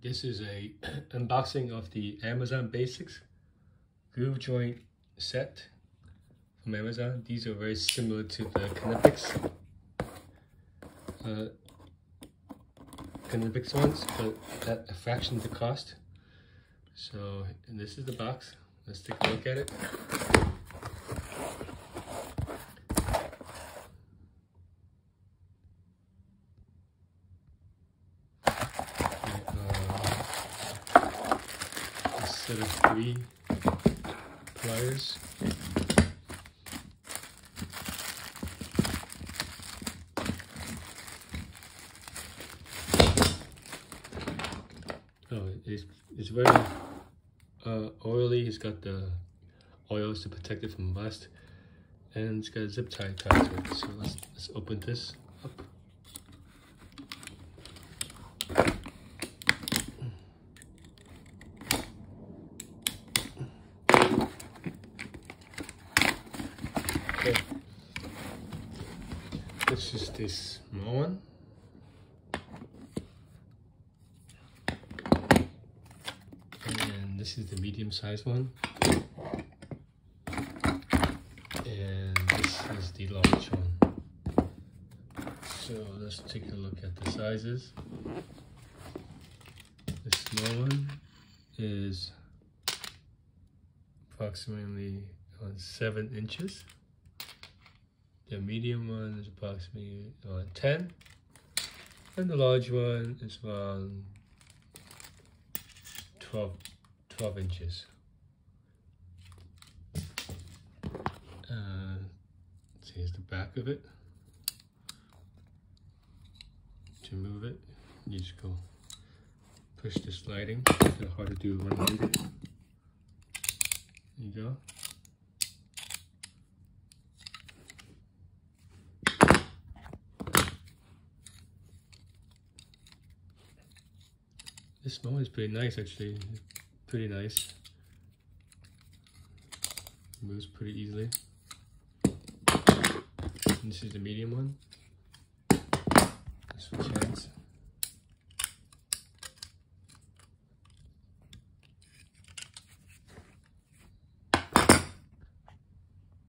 This is a unboxing of the Amazon Basics groove joint set from Amazon. These are very similar to the Knipex ones, but at a fraction of the cost. So, and this is the box. Let's take a look at it. A set of 3 pliers. Oh, it's very oily. It's got the oils to protect it from rust, and it's got a zip tie tied to it. So let's open this up. Okay, this is this small one. This is the medium-sized one, and this is the large one. So let's take a look at the sizes. The small one is approximately 7 inches. The medium one is approximately 10, and the large one is around 12 inches. So here's the back of it. To move it, you just go push the sliding. It's hard to do one-handed. There you go. This small one is pretty nice, actually. Pretty nice. Moves pretty easily. And this is the medium one. Let's switch hands.